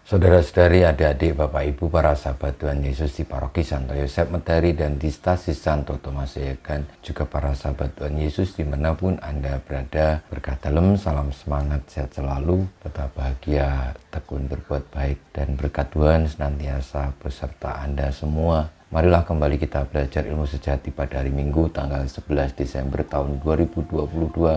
Saudara-saudari, adik-adik, Bapak Ibu, para sahabat Tuhan Yesus di Paroki Santo Yosef Medari dan di Stasi Santo Tomas Yegan, juga para sahabat Tuhan Yesus dimanapun Anda berada, berkah dalam, salam semangat, sehat selalu, tetap bahagia, tekun berbuat baik, dan berkat Tuhan senantiasa beserta Anda semua. Marilah kembali kita belajar ilmu sejati pada hari Minggu tanggal 11 Desember tahun 2022,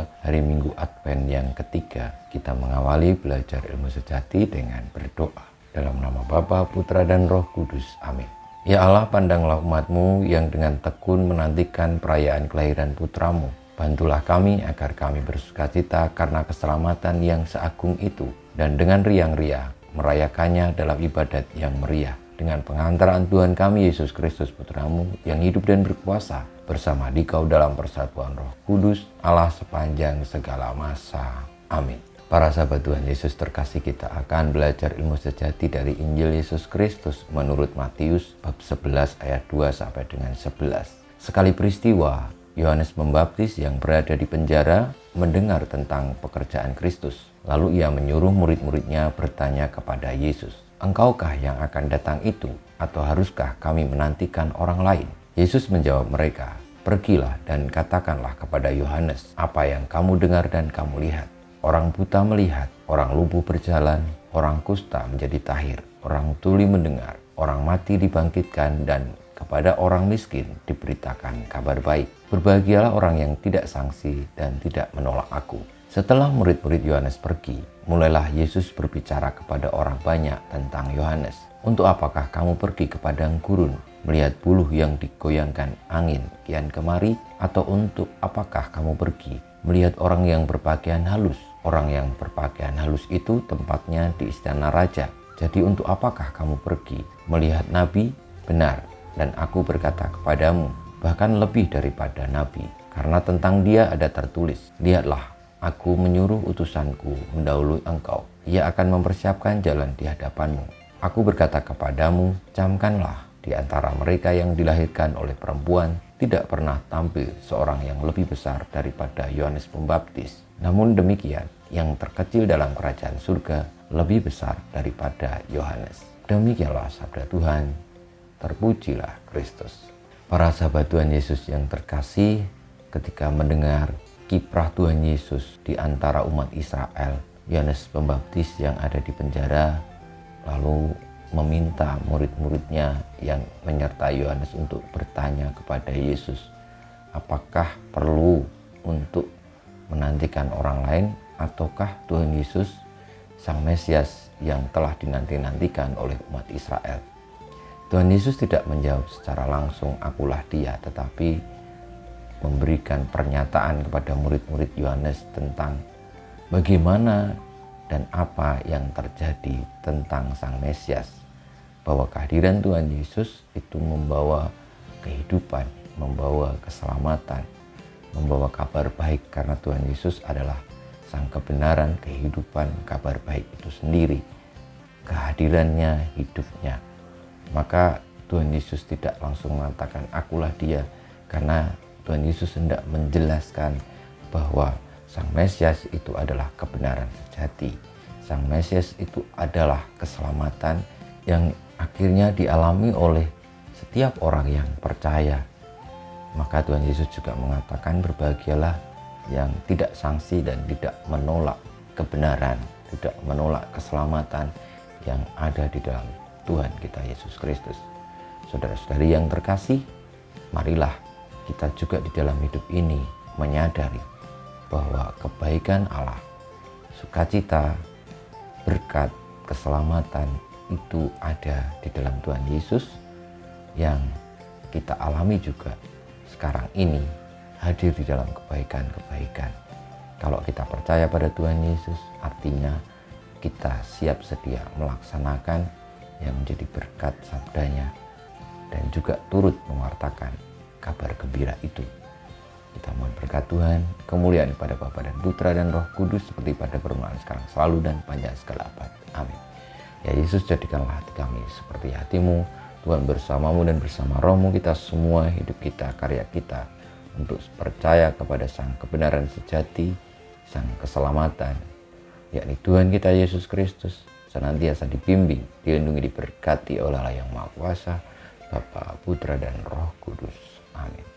hari Minggu Advent yang ketiga. Kita mengawali belajar ilmu sejati dengan berdoa. Dalam nama Bapa, Putra, dan Roh Kudus. Amin. Ya Allah, pandanglah umat-Mu yang dengan tekun menantikan perayaan kelahiran Putramu. Bantulah kami agar kami bersukacita karena keselamatan yang seagung itu, dan dengan riang-riang merayakannya dalam ibadat yang meriah. Dengan pengantaran Tuhan kami Yesus Kristus Putramu yang hidup dan berkuasa bersama Dikau dalam persatuan Roh Kudus, Allah sepanjang segala masa. Amin. Para sahabat Tuhan Yesus terkasih, kita akan belajar ilmu sejati dari Injil Yesus Kristus menurut Matius bab 11 ayat 2 sampai dengan 11. Sekali peristiwa, Yohanes Pembaptis yang berada di penjara mendengar tentang pekerjaan Kristus. Lalu ia menyuruh murid-muridnya bertanya kepada Yesus, "Engkaukah yang akan datang itu, atau haruskah kami menantikan orang lain?" Yesus menjawab mereka, "Pergilah dan katakanlah kepada Yohanes apa yang kamu dengar dan kamu lihat. Orang buta melihat, orang lumpuh berjalan, orang kusta menjadi tahir, orang tuli mendengar, orang mati dibangkitkan, dan kepada orang miskin diberitakan kabar baik. Berbahagialah orang yang tidak sangsi dan tidak menolak aku." Setelah murid-murid Yohanes pergi, mulailah Yesus berbicara kepada orang banyak tentang Yohanes. "Untuk apakah kamu pergi ke padang gurun, melihat buluh yang digoyangkan angin kian kemari? Atau untuk apakah kamu pergi melihat orang yang berpakaian halus? Orang yang berpakaian halus itu tempatnya di istana raja. Jadi untuk apakah kamu pergi melihat nabi? Benar, dan aku berkata kepadamu, bahkan lebih daripada nabi. Karena tentang dia ada tertulis, lihatlah, aku menyuruh utusanku mendahului engkau. Ia akan mempersiapkan jalan di hadapanmu. Aku berkata kepadamu, camkanlah, di antara mereka yang dilahirkan oleh perempuan tidak pernah tampil seorang yang lebih besar daripada Yohanes Pembaptis. Namun demikian, yang terkecil dalam kerajaan surga lebih besar daripada Yohanes." Demikianlah sabda Tuhan. Terpujilah Kristus. Para sahabat Tuhan Yesus yang terkasih, ketika mendengar kiprah Tuhan Yesus di antara umat Israel, Yohanes Pembaptis yang ada di penjara lalu meminta murid-muridnya yang menyertai Yohanes untuk bertanya kepada Yesus, apakah perlu untuk menantikan orang lain, ataukah Tuhan Yesus Sang Mesias yang telah dinanti-nantikan oleh umat Israel. Tuhan Yesus tidak menjawab secara langsung, "Akulah dia," tetapi memberikan pernyataan kepada murid-murid Yohanes tentang bagaimana dan apa yang terjadi tentang Sang Mesias. Bahwa kehadiran Tuhan Yesus itu membawa kehidupan, membawa keselamatan, membawa kabar baik, karena Tuhan Yesus adalah Sang kebenaran, kehidupan, kabar baik itu sendiri. Kehadirannya, hidupnya. Maka Tuhan Yesus tidak langsung mengatakan, "Akulah dia," karena Tuhan Yesus hendak menjelaskan bahwa Sang Mesias itu adalah kebenaran sejati. Sang Mesias itu adalah keselamatan yang akhirnya dialami oleh setiap orang yang percaya. Maka Tuhan Yesus juga mengatakan, berbahagialah yang tidak sangsi dan tidak menolak kebenaran, tidak menolak keselamatan yang ada di dalam Tuhan kita Yesus Kristus. Saudara-saudari yang terkasih, marilah kita juga di dalam hidup ini menyadari bahwa kebaikan Allah, sukacita, berkat, keselamatan itu ada di dalam Tuhan Yesus yang kita alami juga sekarang ini, hadir di dalam kebaikan-kebaikan. Kalau kita percaya pada Tuhan Yesus, artinya kita siap sedia melaksanakan yang menjadi berkat sabdanya dan juga turut mewartakan kabar gembira itu. Kita mohon berkat Tuhan, kemuliaan kepada Bapa dan Putra dan Roh Kudus seperti pada permulaan, sekarang, selalu, dan panjang segala abad. Amin. Ya Yesus, jadikanlah hati kami seperti hati-Mu. Tuhan, bersama-Mu dan bersama Roh-Mu kita semua, hidup kita, karya kita, untuk percaya kepada Sang kebenaran sejati, Sang keselamatan, yakni Tuhan kita Yesus Kristus, senantiasa dibimbing, dilindungi, diberkati oleh Allah yang Maha Kuasa, Bapa, Putra, dan Roh Kudus. Amin.